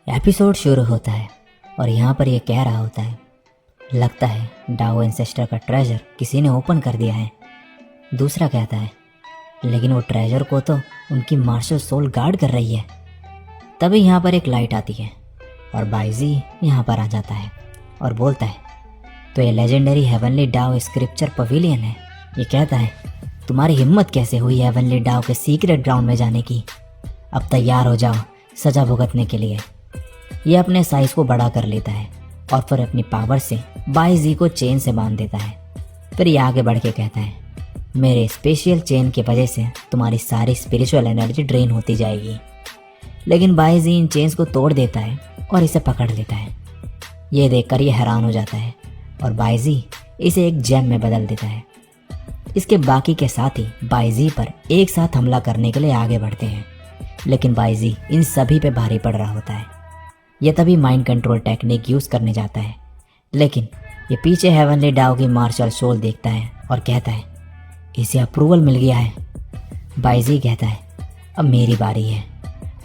Episode शुरू होता है और यहाँ पर ये कह रहा होता है, लगता है डाओ एंसेस्टर का ट्रेजर किसी ने ओपन कर दिया है। दूसरा कहता है, लेकिन वो ट्रेजर को तो उनकी मार्शल सोल गार्ड कर रही है। तभी यहाँ पर एक लाइट आती है और बाइजी यहाँ पर आ जाता है और बोलता है, तो ये legendary heavenly Dao scripture pavilion है। ये कहता है, तुम्हारी हिम्मत कैसे हुई हेवनली डाओ के सीक्रेट ग्राउंड में जाने की? अब तैयार हो जाओ सजा भुगतने के लिए। ये अपने साइज को बड़ा कर लेता है और फिर अपनी पावर से बाइजी को चेन से बांध देता है। फिर ये आगे बढ़ के कहता है, मेरे स्पेशल चेन की वजह से तुम्हारी सारी स्पिरिचुअल एनर्जी ड्रेन होती जाएगी। लेकिन बाइजी इन चेन्स को तोड़ देता है और इसे पकड़ लेता है। ये देखकर ये हैरान हो जाता है और बाइजी इसे एक जेम में बदल देता है। इसके बाकी के साथी बाइजी पर एक साथ हमला करने के लिए आगे बढ़ते हैं, लेकिन बाइजी इन सभी पे भारी पड़ रहा होता है। यह तभी माइंड कंट्रोल टेक्निक यूज करने जाता है, लेकिन ये पीछे हेवनली डाओ की मार्शल सोल देखता है और कहता है, इसे अप्रूवल मिल गया है। बाइजी कहता है, अब मेरी बारी है,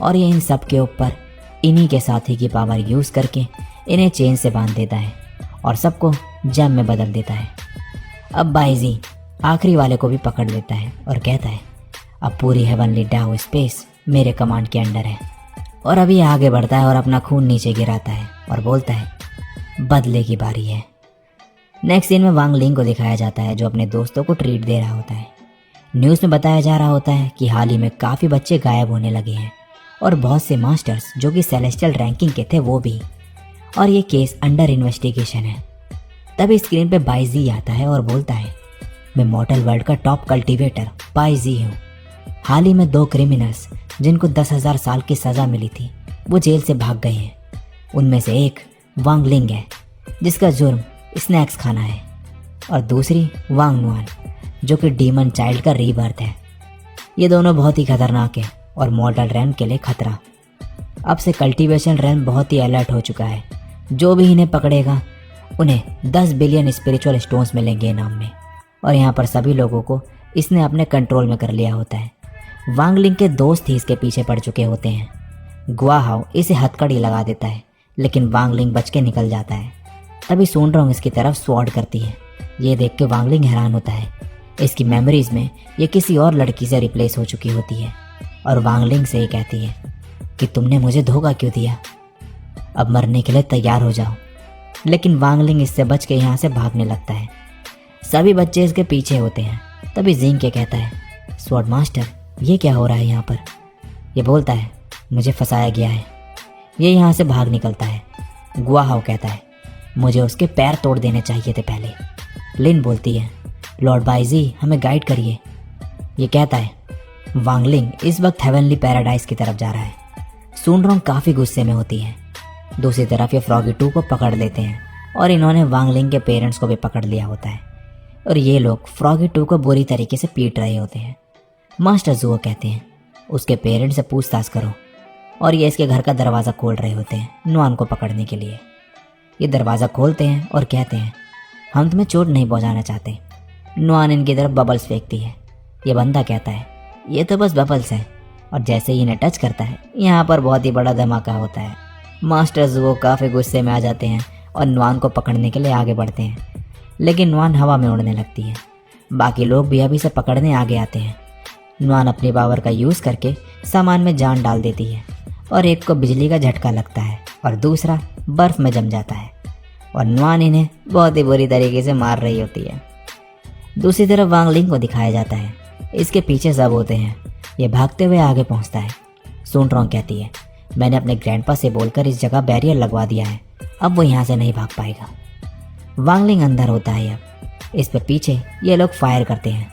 और ये इन सब के ऊपर इन्हीं के साथी की पावर यूज करके इन्हें चेन से बांध देता है और सबको जेम में बदल देता है। अब बाइजी आखिरी वाले को भी पकड़ लेता है और कहता है, अब पूरी हेवनली डाओ स्पेस मेरे कमांड के अंडर है। और अभी आगे बढ़ता है और अपना खून नीचे गिराता है और बोलता है, बदले की बारी है। नेक्स्ट सीन में वांग लिंग को दिखाया जाता है, जो अपने दोस्तों को ट्रीट दे रहा होता है। न्यूज़ में बताया जा रहा होता है कि हाल ही में काफ़ी बच्चे गायब होने लगे हैं और बहुत से मास्टर्स जो कि सेलेस्टियल रैंकिंग के थे वो भी, और ये केस अंडर इन्वेस्टिगेशन है। तभी स्क्रीन पे बाइजी आता है और बोलता है, मैं मॉर्टल वर्ल्ड का टॉप कल्टीवेटर बाइजी हूँ। हाल ही में 2 क्रिमिनल्स जिनको 10,000 साल की सज़ा मिली थी वो जेल से भाग गए हैं। उनमें से एक वांग लिंग है जिसका जुर्म स्नैक्स खाना है, और दूसरी वांग नुआन जो कि डीमन चाइल्ड का रीबर्थ है। ये दोनों बहुत ही खतरनाक है और मॉर्टल रैम के लिए खतरा। अब से कल्टीवेशन रैम बहुत ही अलर्ट हो चुका है। जो भी इन्हें पकड़ेगा उन्हें 10 बिलियन स्पिरिचुअल स्टोन्स मिलेंगे इनाम में, और यहाँ पर सभी लोगों को इसने अपने कंट्रोल में कर लिया होता है। वांग लिंग के दोस्त ही इसके पीछे पड़ चुके होते हैं। गुआहाओ इसे हथकड़ी लगा देता है, लेकिन वांग लिंग बच के निकल जाता है। तभी सोनरोंग इसकी तरफ स्वॉर्ड करती है। ये देख के वांग लिंग हैरान होता है। इसकी मेमोरीज में ये किसी और लड़की से रिप्लेस हो चुकी होती है, और वांग लिंग से ये कहती है कि तुमने मुझे धोखा क्यों दिया, अब मरने के लिए तैयार हो जाओ। लेकिन वांग लिंग इससे बच के यहाँ से भागने लगता है। सभी बच्चे इसके पीछे होते हैं। तभी जिंग के कहता है, स्वॉर्ड मास्टर ये क्या हो रहा है यहाँ पर? ये बोलता है, मुझे फंसाया गया है। ये यहाँ से भाग निकलता है। गुआहाओ कहता है, मुझे उसके पैर तोड़ देने चाहिए थे पहले। लिन बोलती है, लॉर्ड बाइजी हमें गाइड करिए। ये कहता है, वांग लिंग इस वक्त हेवनली पैराडाइज की तरफ जा रहा है। सोनरोंग काफ़ी गुस्से में होती है। दूसरी तरफ ये फ्रॉगी 2 को पकड़ लेते हैं, और इन्होंने वांग लिंग के पेरेंट्स को भी पकड़ लिया होता है, और ये लोग फ्रॉगी 2 को बुरी तरीके से पीट रहे होते हैं। मास्टर जुओ कहते हैं, उसके पेरेंट्स से पूछताछ करो, और ये इसके घर का दरवाज़ा खोल रहे होते हैं नुआन को पकड़ने के लिए। ये दरवाज़ा खोलते हैं और कहते हैं, हम तुम्हें चोट नहीं पहुंचाना चाहते। नुआन इनकी तरफ बबल्स फेंकती है। ये बंदा कहता है, ये तो बस बबल्स हैं, और जैसे ही इन्हें टच करता है यहाँ पर बहुत ही बड़ा धमाका होता है। मास्टर जुओ काफ़ी गुस्से में आ जाते हैं और नुआन को पकड़ने के लिए आगे बढ़ते हैं, लेकिन नुआन हवा में उड़ने लगती है। बाकी लोग भी अभी से पकड़ने आगे आते हैं। नुआन अपनी पावर का यूज़ करके सामान में जान डाल देती है, और एक को बिजली का झटका लगता है और दूसरा बर्फ़ में जम जाता है, और नुआन इन्हें बहुत ही बुरी तरीके से मार रही होती है। दूसरी तरफ वांग लिंग को दिखाया जाता है। इसके पीछे सब होते हैं। ये भागते हुए आगे पहुंचता है। सोनरोंग कहती है, मैंने अपने ग्रैंडपा से बोलकर इस जगह बैरियर लगवा दिया है, अब वो यहाँ से नहीं भाग पाएगा। वांग लिंग अंदर होता है। अब इस पे पीछे ये लोग फायर करते हैं,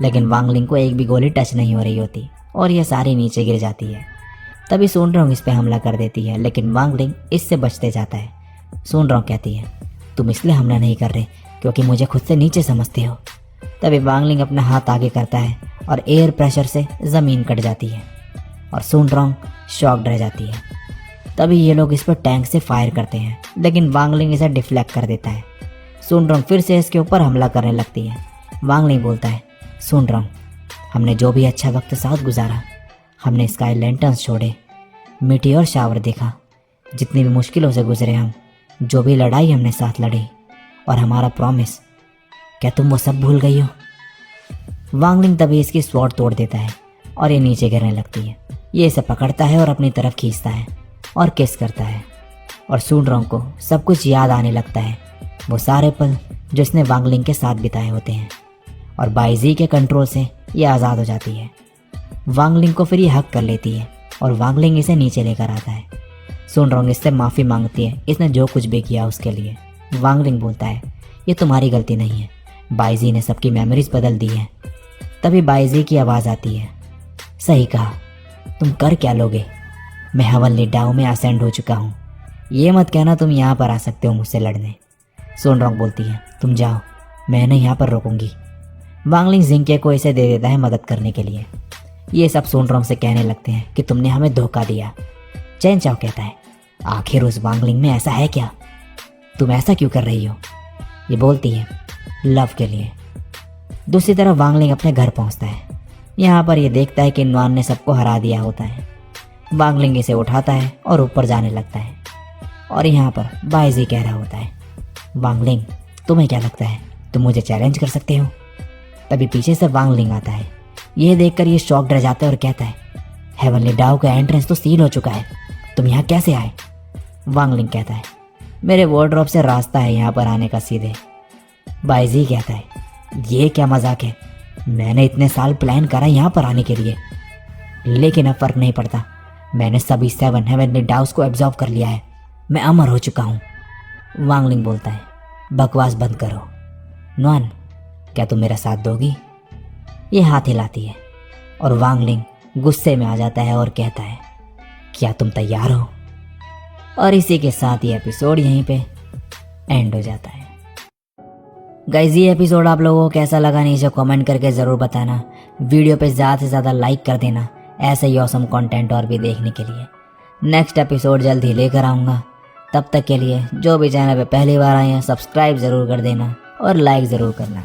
लेकिन वांग लिंग को एक भी गोली टच नहीं हो रही होती, और यह सारी नीचे गिर जाती है। तभी सोनरोंग इस पे हमला कर देती है, लेकिन वांग लिंग इससे बचते जाता है। सोनरोंग कहती है, तुम इसलिए हमला नहीं कर रहे क्योंकि मुझे खुद से नीचे समझते हो। तभी वांग लिंग अपना हाथ आगे करता है और एयर प्रेशर से ज़मीन कट जाती है, और सोनरोंग शॉक्ड रह जाती है। तभी ये लोग इस पर टैंक से फायर करते हैं, लेकिन वांग लिंग इसे डिफ्लेक्ट कर देता है। सोनरोंग फिर से इसके ऊपर हमला करने लगती है। वांग लिंग बोलता है, सोनरोंग हमने जो भी अच्छा वक्त साथ गुजारा, हमने स्काई लैंटर्न्स छोड़े, मिटीओर शावर देखा, जितनी भी मुश्किलों से गुजरे हम, जो भी लड़ाई हमने साथ लड़ी, और हमारा प्रॉमिस, क्या तुम वो सब भूल गई हो? वांगलिंग तभी इसकी स्वॉर्ड तोड़ देता है और ये नीचे गिरने लगती है। ये इसे पकड़ता है और अपनी तरफ खींचता है और किस करता है, और सूनरोंग को सब कुछ याद आने लगता है, वो सारे पल जो इसने वांगलिंग के साथ बिताए होते हैं, और बाइजी के कंट्रोल से ये आज़ाद हो जाती है। वांगलिंग को फिर ये हक कर लेती है और वांगलिंग इसे नीचे लेकर आता है। सूनरोंग इससे माफ़ी मांगती है इसने जो कुछ भी किया उसके लिए। वांगलिंग बोलता है, ये तुम्हारी गलती नहीं है, बाइजी ने सबकी मेमोरीज बदल दी है। तभी बाइजी की आवाज़ आती है, सही कहा, तुम कर क्या लोगे? मैं हेवनली डाओ में असेंड हो चुका हूँ, ये मत कहना तुम यहाँ पर आ सकते हो मुझसे लड़ने। सूनरोंग बोलती है, तुम जाओ, मैं नहीं यहाँ पर रोकूंगी। वांगलिंग जिंके को इसे दे देता है मदद करने के लिए। ये सब सूनरोंग से कहने लगते हैं कि तुमने हमें धोखा दिया। चैन चाओ कहता है, आखिर उस वांगलिंग में ऐसा है क्या? तुम ऐसा क्यों कर रही हो? ये बोलती है, लव के लिए। दूसरी तरफ वांगलिंग अपने घर पहुंचता है। यहाँ पर ये देखता है कि नुआन ने सबको हरा दिया होता है। वांगलिंग इसे उठाता है और ऊपर जाने लगता है, और यहाँ पर बाइजी कह रहा होता है, वांगलिंग तुम्हें क्या लगता है तुम मुझे चैलेंज कर सकते हो? तभी पीछे से वांगलिंग आता है। यह देखकर ये शॉक्ड रह जाता है और कहता है, हेवनली डाओ का एंट्रेंस तो सील हो चुका है, तुम यहाँ कैसे आए? वांगलिंग कहता है, मेरे वार्डरोब से रास्ता है यहाँ पर आने का सीधे। बाइजी कहता है, ये क्या मजाक है, मैंने इतने साल प्लान करा यहाँ पर आने के लिए, लेकिन अब फर्क नहीं पड़ता, मैंने सभी 7 हेवनली डाउस को एब्जॉर्व कर लिया है, मैं अमर हो चुका हूँ। वांगलिंग बोलता है, बकवास बंद करो। नुआन, क्या तुम मेरा साथ दोगी? ये हाथ हिलाती है और वांगलिंग गुस्से में आ जाता है और कहता है, क्या तुम तैयार हो? और इसी के साथ ये एपिसोड यहीं पे एंड हो जाता है। गाइस, ये एपिसोड आप लोगों को कैसा लगा नीचे कमेंट करके ज़रूर बताना। वीडियो पे ज़्यादा से ज़्यादा लाइक कर देना ऐसे ही ऑसम कंटेंट और भी देखने के लिए। नेक्स्ट एपिसोड जल्द ही लेकर आऊँगा। तब तक के लिए जो भी चैनल पे पहली बार आए हैं सब्सक्राइब ज़रूर कर देना और लाइक ज़रूर करना।